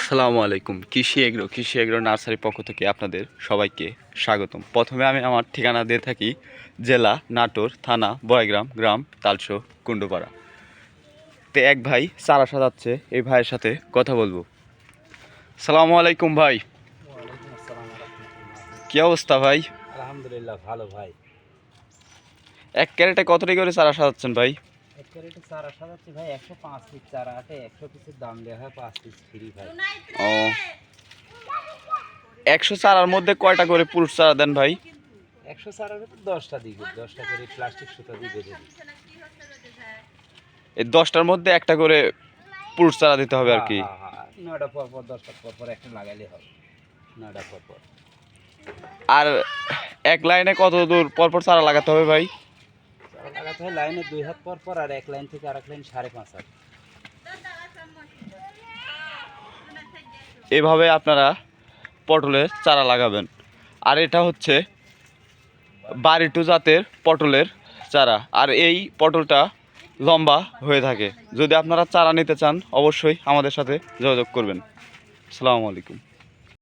আসসালামু আলাইকুম। কৃষি এগ্রো নার্সারির পক্ষ থেকে আপনাদের সবাইকে স্বাগতম। প্রথমে আমি আমার ঠিকানা দিয়ে থাকি জেলা নাটোর, থানা বয়গ্রাম, গ্রাম তালশো, কুণ্ডুপাড়া। তো এক ভাই চারা সাজাচ্ছে, এই ভাইয়ের সাথে কথা বলবো। আসসালামু আলাইকুম ভাই। ওয়ালাইকুম আসসালাম রাহমাতুল্লাহ। কি অবস্থা ভাই? আলহামদুলিল্লাহ ভালো ভাই। এক ক্যারেটে কতটি করে চারা সাজাচ্ছেন ভাই? এক ক্যারেটে চারা সাজাচ্ছি ভাই, 105 পিস চারা আটে, 100 পিসের দাম দেওয়া হয়, 5 পিস ফ্রি ভাই। ও, 100 চারার মধ্যে কয়টা করে পুরুষ চারা দেন ভাই? 100 চারার ভিতর 10টা দিবে, 10টা করে প্লাস্টিক সুতা দিয়ে বেঁধে দিই। এই 10টার মধ্যে একটা করে পুরুষ চারা দিতে হবে আর কি। হ্যাঁ, 9টা পর পর 10টা পর পর একটা লাগাইলে হবে, 9টা পর পর। আর এক লাইনে কত দূর পর পর চারা লাগাতে হবে ভাই? চারা লাগাতে হয় লাইনে 2 হাত পর পর, আর এক লাইন থেকে আরেক লাইন 5.5 হাত। এভাবে আপনারা পটলের চারা লাগাবেন। আর এটা হচ্ছে বাড়িটু জাতের পটলের চারা, আর এই পটলটা লম্বা হয়ে থাকে। যদি আপনারা চারা নিতে চান অবশ্যই আমাদের সাথে যোগাযোগ করবেন। আসসালামু আলাইকুম।